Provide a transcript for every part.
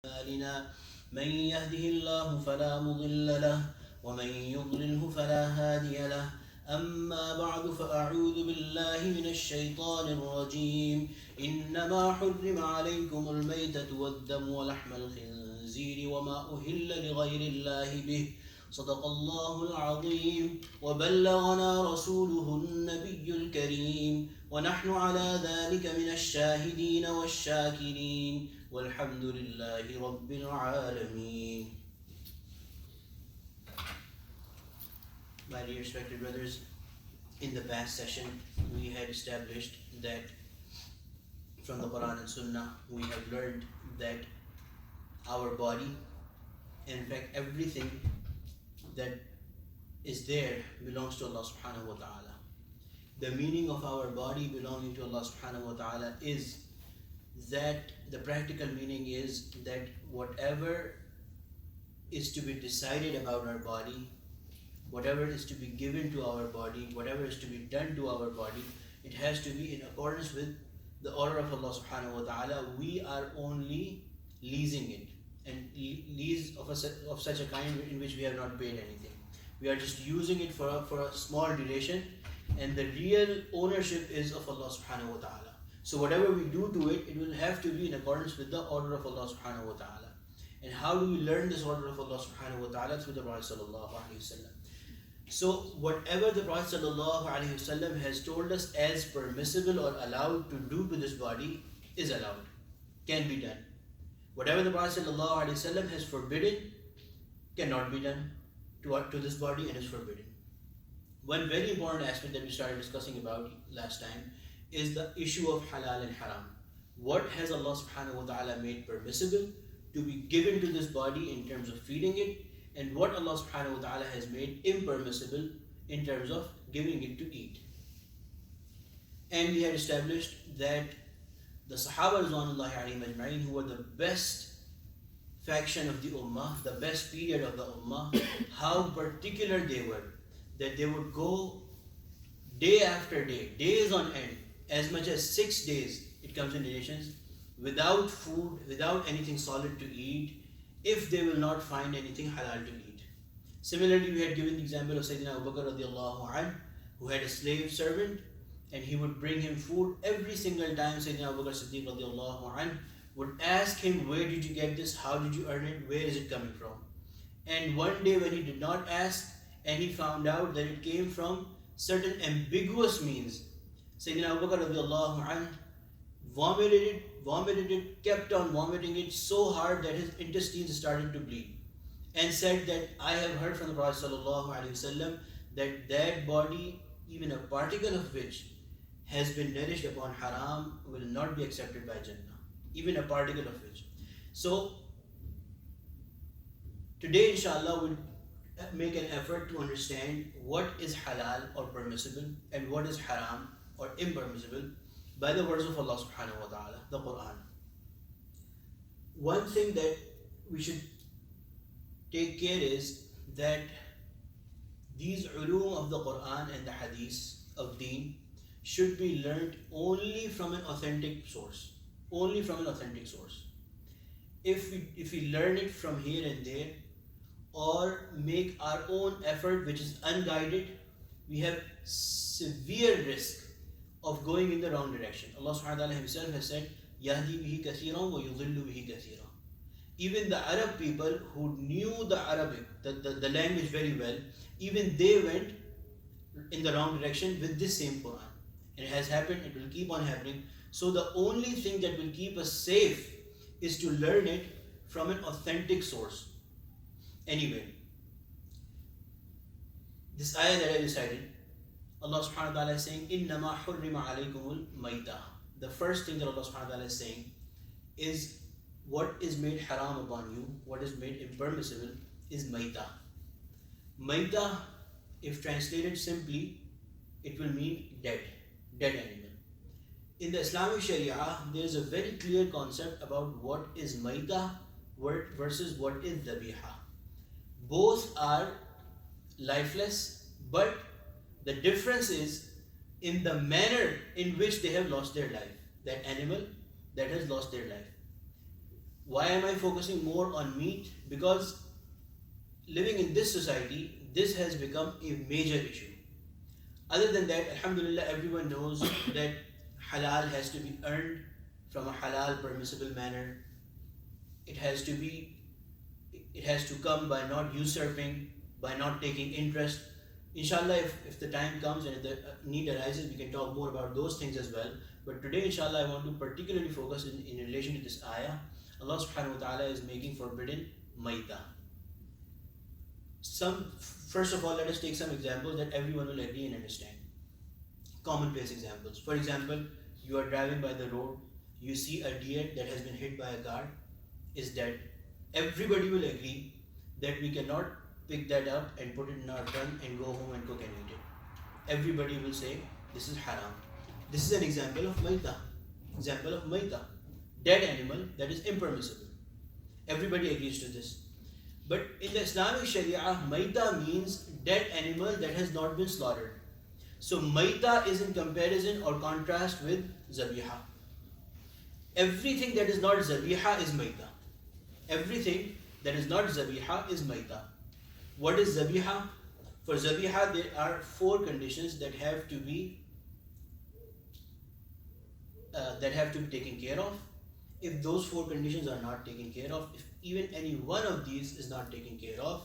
أعمالنا من يهده الله فلا مضل له ومن يضلله فلا هادي له. أما بعد فأعوذ بالله من الشيطان الرجيم. إنما حرم عليكم الميتة والدم ولحم الخنزير وما أهل لغير الله به. صدق الله العظيم وبلغنا رسوله النبي الكريم ونحن على ذلك من الشاهدين والشاكرين والحمد لله رب العالمين. My dear respected brothers, in the past session we had established that from the Quran and Sunnah we have learned that our body, in fact everything that is there, belongs to Allah subhanahu wa ta'ala. The meaning of our body belonging to Allah subhanahu wa ta'ala is that the practical meaning is that whatever is to be decided about our body, whatever is to be given to our body, whatever is to be done to our body, it has to be in accordance with the order of Allah subhanahu wa ta'ala. We are only leasing it, and lease of such a kind in which we have not paid anything. We are just using it for a small duration, and the real ownership is of Allah subhanahu wa ta'ala. So whatever we do to it, it will have to be in accordance with the order of Allah subhanahu wa ta'ala. And how do we learn this order of Allah subhanahu wa ta'ala? Through the Prophet sallallahu alaihi wasallam. So whatever the Prophet sallallahu alaihi wasallam has told us as permissible or allowed to do to this body is allowed, can be done. Whatever the Prophet sallallahu alaihi wasallam has forbidden cannot be done to this body and is forbidden. One very important aspect that we started discussing about last time is the issue of halal and haram. What has Allah subhanahu wa ta'ala made permissible to be given to this body in terms of feeding it, and what Allah subhanahu wa ta'ala has made impermissible in terms of giving it to eat. And we had established that the Sahaba Ridwanullahi alayhim ajma'in, who were the best faction of the Ummah, the best period of the Ummah, how particular they were, that they would go day after day, days on end, as much as 6 days, it comes in narrations, without food, without anything solid to eat, if they will not find anything halal to eat. Similarly, we had given the example of Sayyidina Abu Bakr radiallahu anh, who had a slave servant, and he would bring him food every single time. Sayyidina Abu Bakr Siddiq radiallahu anh would ask him, where did you get this, how did you earn it, where is it coming from? And one day when he did not ask, and he found out that it came from certain ambiguous means, Sayyidina Abu Bakr radiallahu anh vomited it, kept on vomiting it so hard that his intestines started to bleed, and said that I have heard from the Prophet sallallahu alaihi wasallam that body, even a particle of which has been nourished upon haram, will not be accepted by Jannah, even a particle of which. So today inshallah we'll make an effort to understand what is halal or permissible and what is haram or impermissible by the words of Allah subhanahu wa ta'ala, the Quran. One thing that we should take care is that these ulum of the Quran and the hadith of deen should be learnt only from an authentic source. Only from an authentic source. If we learn it from here and there, or make our own effort which is unguided, we have severe risk of going in the wrong direction. Allah subhanahu wa ta'ala himself has said, Yahdi bihi kathiran wa yudhillu bihi kathiran. Even the Arab people who knew the Arabic, the language very well, even they went in the wrong direction with this same Quran. And it has happened, it will keep on happening. So the only thing that will keep us safe is to learn it from an authentic source. Anyway, this ayah that I recited, Allah subhanahu wa ta'ala is saying, إِنَّمَا حُرِّمَ عَلَيْكُمُ الْمَيْتَةِ. The first thing that Allah subhanahu wa ta'ala is saying is what is made haram upon you, what is made impermissible is maita. Maita, if translated simply, it will mean dead animal. In the Islamic Sharia, there is a very clear concept about what is maita versus what is dhabiha. Both are lifeless, but the difference is in the manner in which they have lost their life. That animal that has lost their life. Why am I focusing more on meat? Because living in this society, this has become a major issue. Other than that, Alhamdulillah, everyone knows that halal has to be earned from a halal permissible manner. It has to be, it has to come by not usurping, by not taking interest. Inshallah, if the time comes and if the need arises, we can talk more about those things as well. But today, inshallah, I want to particularly focus in relation to this ayah. Allah subhanahu wa ta'ala is making forbidden maita. First of all, let us take some examples that everyone will agree and understand. Commonplace examples. For example, you are driving by the road, you see a deer that has been hit by a car, is dead. Everybody will agree that we cannot pick that up and put it in our trunk and go home and cook and eat it. Everybody will say this is haram. This is an example of maita. Example of maita. Dead animal that is impermissible. Everybody agrees to this. But in the Islamic Sharia, maita means dead animal that has not been slaughtered. So maita is in comparison or contrast with zabiha. Everything that is not zabiha is maita. Everything that is not zabiha is maita. What is zabiha? For zabiha, there are 4 conditions that have to be taken care of. If those 4 conditions are not taken care of, if even any one of these is not taken care of,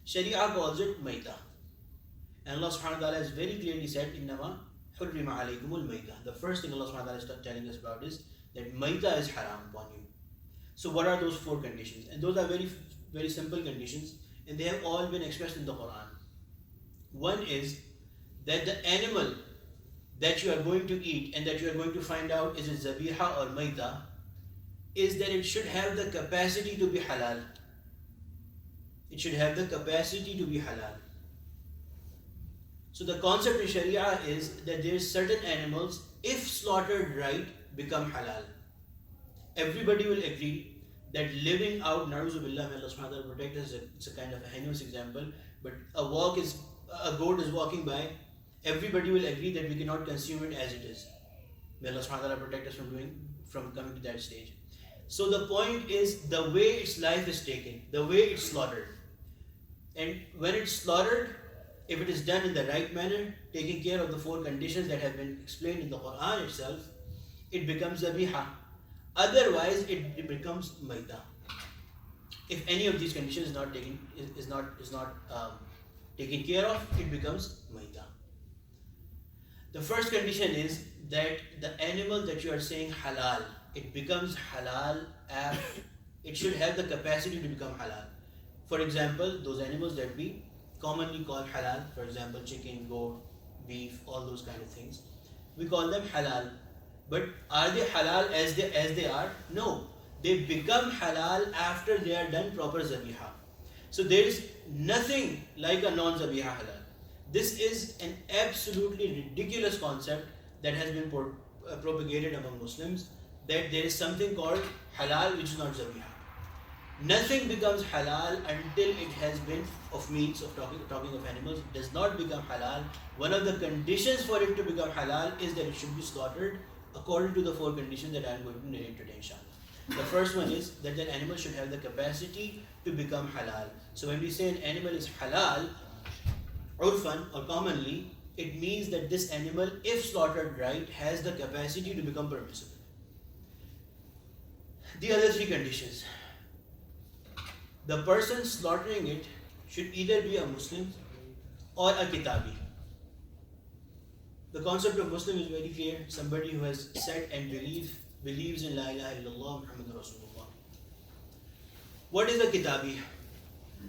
Sharia calls it maita. And Allah subhanahu wa ta'ala has very clearly said, Innama hurrima alaykumul maita. The first thing Allah subhanahu wa ta'ala is telling us about is that maita is haram upon you. So what are those 4 conditions? And those are very, very simple conditions, and they have all been expressed in the Quran. One is that the animal that you are going to eat and that you are going to find out is it zabiha or maita, is that it should have the capacity to be halal. It should have the capacity to be halal. So the concept in Sharia is that there are certain animals, if slaughtered right, become halal. Everybody will agree that living out, na'uzubillah, may Allah subhanahu wa ta'ala protect us, it's a kind of a heinous example, but a goat is walking by, everybody will agree that we cannot consume it as it is. May Allah subhanahu wa ta'ala protect us from coming to that stage. So the point is the way its life is taken, the way it's slaughtered. And when it's slaughtered, if it is done in the right manner, taking care of the 4 conditions that have been explained in the Quran itself, it becomes zabiha. Otherwise, it becomes maita. If any of these conditions is not taken care of, it becomes maita. The first condition is that the animal that you are saying halal, it becomes halal it should have the capacity to become halal. For example, those animals that we commonly call halal, for example, chicken, goat, beef, all those kind of things, we call them halal. But are they halal as they are? No. They become halal after they are done proper zabiha. So there is nothing like a non-zabiha halal. This is an absolutely ridiculous concept that has been propagated among Muslims, that there is something called halal which is not zabiha. Nothing becomes halal until it has been of meats, of talking of animals, it does not become halal. One of the conditions for it to become halal is that it should be slaughtered according to the 4 conditions that I am going to narrate today, inshallah. The first one is that the animal should have the capacity to become halal. So when we say an animal is halal, urfan or commonly, it means that this animal, if slaughtered right, has the capacity to become permissible. The other 3 conditions. The person slaughtering it should either be a Muslim or a Kitabi. The concept of Muslim is very clear. Somebody who has said and believes in La ilaha illallah Muhammadur Rasulullah. What is a Kitabi?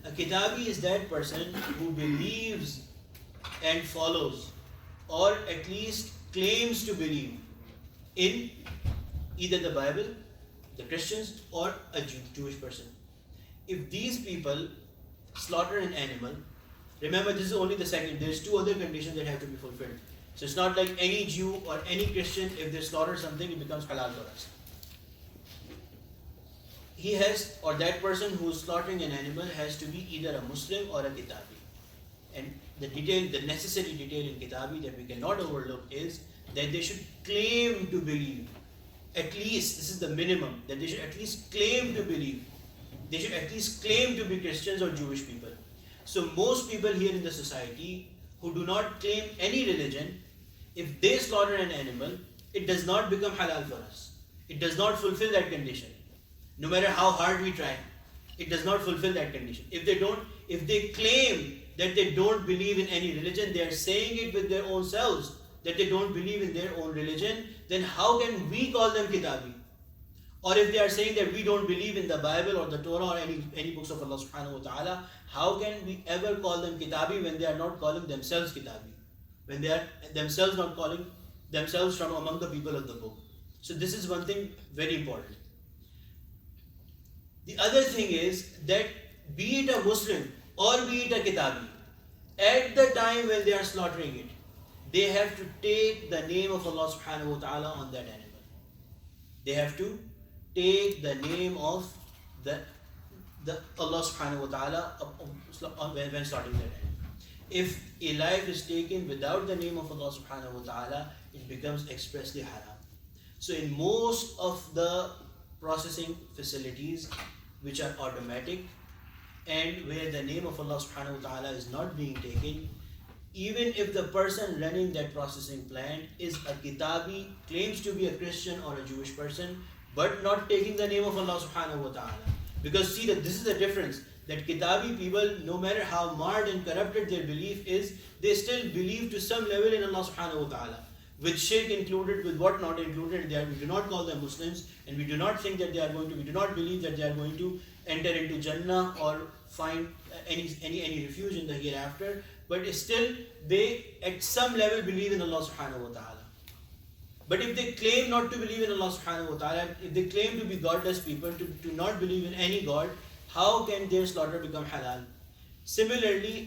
A Kitabi is that person who believes and follows, or at least claims to believe in either the Bible, the Christians, or a Jewish person. If these people slaughter an animal, remember this is only the second, there's 2 other conditions that have to be fulfilled. So it's not like any Jew or any Christian, if they slaughter something, it becomes halal for us. He has, or that person who is slaughtering an animal has to be either a Muslim or a Kitabi. And the necessary detail in Kitabi that we cannot overlook is that they should claim to believe at least, this is the minimum, that they should at least claim to believe. They should at least claim to be Christians or Jewish people. So most people here in the society who do not claim any religion, if they slaughter an animal, it does not become halal for us. It does not fulfill that condition. No matter how hard we try, it does not fulfill that condition. If they claim that they don't believe in any religion, they are saying it with their own selves, that they don't believe in their own religion, then how can we call them kitabi? Or if they are saying that we don't believe in the Bible or the Torah or any books of Allah subhanahu wa ta'ala, how can we ever call them kitabi when they are not calling themselves kitabi? When they are themselves not calling themselves from among the people of the book. So this is one thing very important. The other thing is that be it a Muslim or be it a kitabi, at the time when they are slaughtering it, they have to take the name of Allah subhanahu wa ta'ala on that animal. They have to take the name of the Allah subhanahu wa ta'ala when slaughtering that animal. If a life is taken without the name of Allah subhanahu wa ta'ala, it becomes expressly haram. So in most of the processing facilities which are automatic and where the name of Allah subhanahu wa ta'ala is not being taken, even if the person running that processing plant is a kitabi, claims to be a Christian or a Jewish person, but not taking the name of Allah subhanahu wa ta'ala. Because see that this is the difference, that kitabi people, no matter how marred and corrupted their belief is, they still believe to some level in Allah subhanahu wa ta'ala. With shirk included, with what not included, we do not call them Muslims, and we do not think that we do not believe that they are going to enter into Jannah or find any refuge in the hereafter, but still they at some level believe in Allah subhanahu wa ta'ala. But if they claim not to believe in Allah subhanahu wa ta'ala, if they claim to be godless people, to not believe in any God, how can their slaughter become halal? Similarly,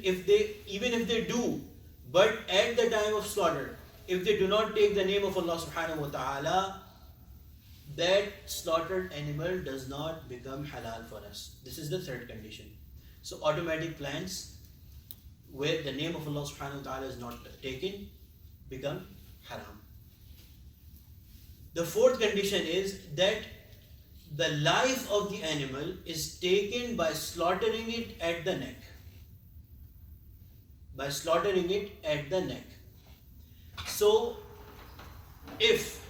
even if they do, but at the time of slaughter, if they do not take the name of Allah subhanahu wa ta'ala, that slaughtered animal does not become halal for us. This is the third condition. So automatic plants where the name of Allah subhanahu wa ta'ala is not taken become haram. The fourth condition is that the life of the animal is taken by slaughtering it at the neck. By slaughtering it at the neck. So, if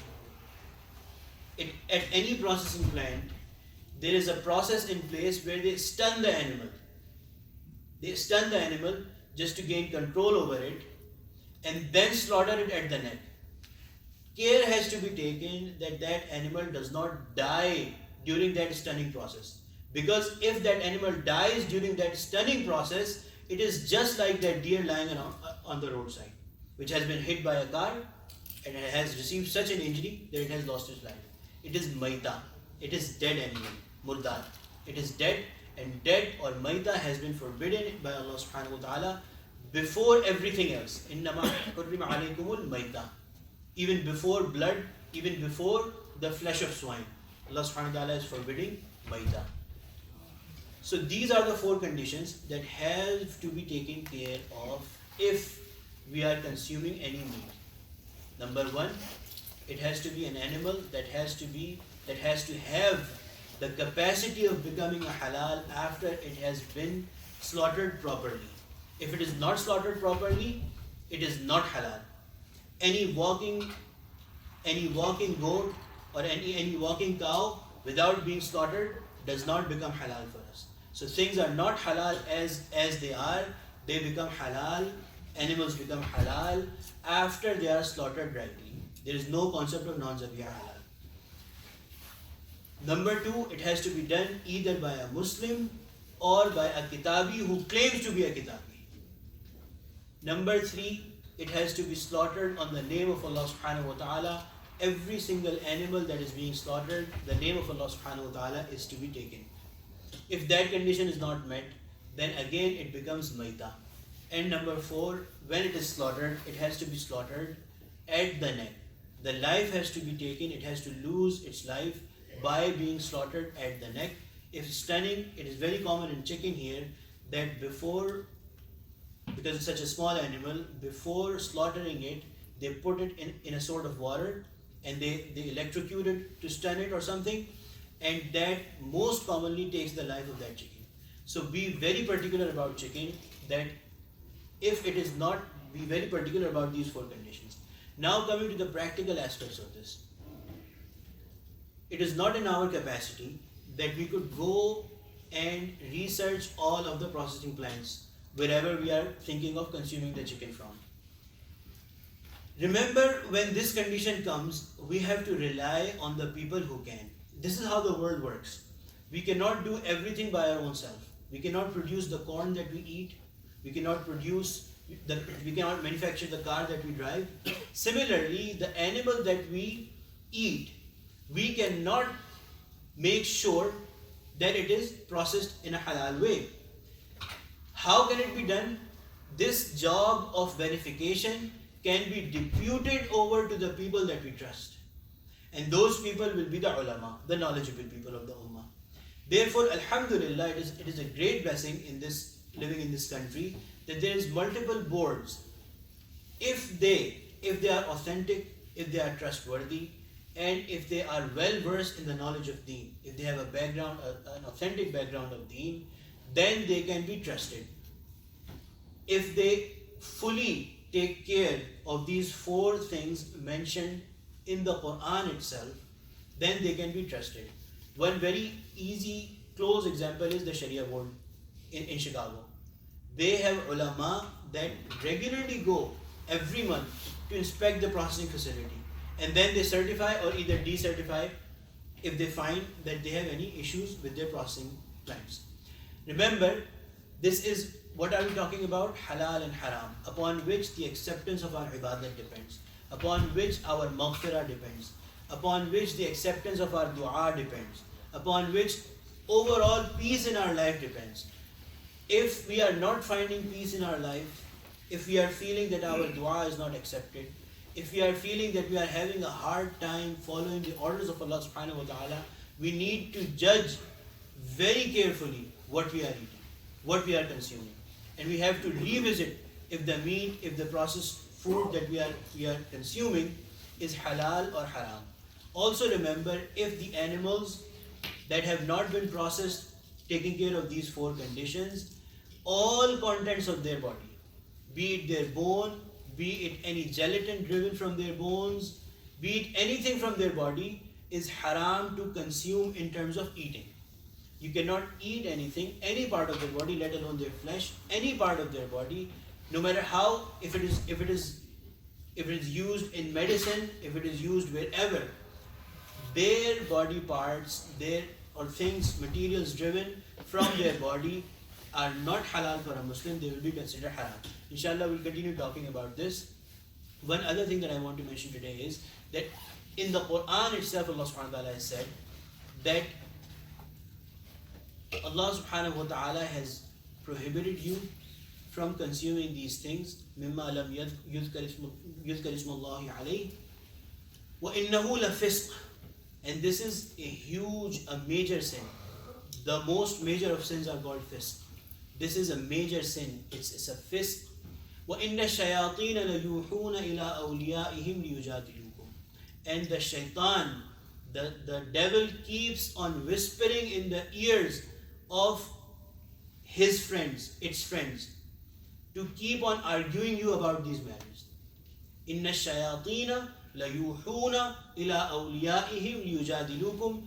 at any processing plant there is a process in place where they stun the animal, just to gain control over it, and then slaughter it at the neck. Care has to be taken that that animal does not die during that stunning process. Because if that animal dies during that stunning process, it is just like that deer lying on the roadside, which has been hit by a car and it has received such an injury that it has lost its life. It is maita. It is dead animal, murdar. It is dead, and dead or maita has been forbidden by Allah subhanahu wa ta'ala before everything else. Innama hurrima alaykumul maita. Even before blood, even before the flesh of swine, Allah subhanahu wa ta'ala is forbidding maita. So these are the four conditions that have to be taken care of if we are consuming any meat. Number one, it has to be an animal that has to have the capacity of becoming a halal after it has been slaughtered properly. If it is not slaughtered properly, it is not halal. Any walking goat or any walking cow without being slaughtered does not become halal for us. So things are not halal as they are. They become halal. Animals become halal after they are slaughtered rightly. There is no concept of non-zabiya halal. Number two, it has to be done either by a Muslim or by a kitabi who claims to be a kitabi. Number three, it has to be slaughtered on the name of Allah subhanahu wa ta'ala. Every single animal that is being slaughtered, the name of Allah subhanahu wa ta'ala is to be taken. If that condition is not met, then again it becomes maita. And number four, when it is slaughtered, it has to be slaughtered at the neck. The life has to be taken, it has to lose its life by being slaughtered at the neck. If stunning, it is very common in chicken here that because it's such a small animal, before slaughtering it, they put it in a sort of water and they electrocute it to stun it or something, and that most commonly takes the life of that chicken. So be very particular about chicken, that if it is not, be very particular about these four conditions. Now coming to the practical aspects of this. It is not in our capacity that we could go and research all of the processing plants wherever we are thinking of consuming the chicken from. Remember, when this condition comes, we have to rely on the people who can. This is how the world works. We cannot do everything by our own self. We cannot produce the corn that we eat. We cannot we cannot manufacture the car that we drive. Similarly, the animal that we eat, we cannot make sure that it is processed in a halal way. How can it be done? This job of verification can be deputed over to the people that we trust. And those people will be the ulama, the knowledgeable people of the ummah. Therefore, alhamdulillah, it is a great blessing in this living in this country that there is multiple boards. If they are authentic, if they are trustworthy, and if they are well versed in the knowledge of deen, if they have a background, an authentic background of deen, then they can be trusted. If they fully take care of these four things mentioned in the Quran itself, then they can be trusted. One very easy, close example is the Sharia board in Chicago. They have ulama that regularly go every month to inspect the processing facility, and then they certify or either decertify if they find that they have any issues with their processing plants. Remember, this is, what are we talking about? Halal and haram, upon which the acceptance of our ibadat depends, upon which our maghfirah depends, upon which the acceptance of our dua depends, upon which overall peace in our life depends. If we are not finding peace in our life, if we are feeling that our dua is not accepted, if we are feeling that we are having a hard time following the orders of Allah subhanahu wa ta'ala, we need to judge very carefully what we are eating, what we are consuming. And we have to revisit if the meat, if the processed food that we are consuming is halal or haram. Also remember, if the animals that have not been processed, taking care of these four conditions, all contents of their body, be it their bone, be it any gelatin driven from their bones, be it anything from their body, is haram to consume in terms of eating. You cannot eat anything, any part of their body, let alone their flesh, any part of their body, no matter how, if it is used in medicine, if it is used wherever, their body parts, or things, materials driven from their body are not halal for a Muslim, they will be considered haram. Inshallah, we'll continue talking about this. One other thing that I want to mention today is that in the Quran itself, Allah subhanahu wa ta'ala has said that Allah subhanahu wa ta'ala has prohibited you from consuming these things. مِمَّا لَمْ يُذْكَرِ اسْمُ اللَّهِ عَلَيْهِ وَإِنَّهُ لَفِسْقٌ. And this is a major sin. The most major of sins are called fisq. This is a major sin. It's a fisq. وَإِنَّ الشَّيَاطِينَ لَيُوحُونَ إِلَىٰ أَوْلِيَائِهِمْ لِيُجَادِلُوكُمْ. And the shaitan, the devil, keeps on whispering in the ears of his friends, its friends, to keep on arguing you about these matters. إِنَّ الشَّيَاطِينَ لَيُوحُونَ إِلَىٰ أَوْلِيَائِهِمْ لِيُجَادِلُوكُمْ.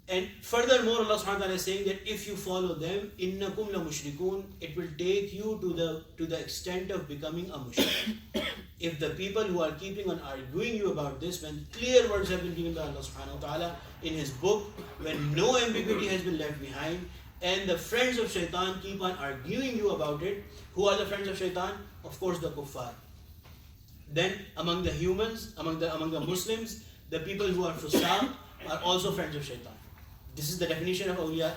And furthermore, Allah subhanahu wa ta'ala is saying that if you follow them, إِنَّكُمْ لَمُشْرِكُونَ, it will take you to the extent of becoming a mushrik. If the people who are keeping on arguing you about this, when clear words have been given by Allah subhanahu wa ta'ala in His book, when no ambiguity has been left behind, and the friends of shaitan keep on arguing you about it, who are the friends of shaitan? Of course, the kuffar. Then among the humans, among the Muslims, the people who are fusaq are also friends of shaitan. This is the definition of awliya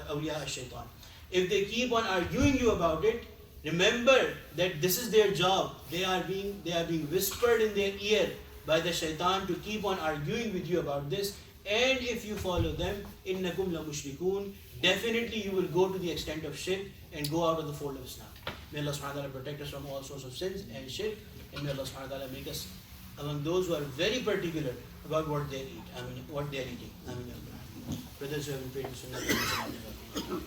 al-shaitan. If they keep on arguing you about it, remember that this is their job. They are being whispered in their ear by the shaitan to keep on arguing with you about this. And if you follow them, innakum la mushrikun, definitely you will go to the extent of shirk and go out of the fold of Islam. May Allah subhanahu wa ta'ala protect us from all sorts of sins and shirk, and may Allah subhanahu wa ta'ala make us among those who are very particular about what they eat. I mean, what they are eating. I mean, brothers who have been paid to Sunnah.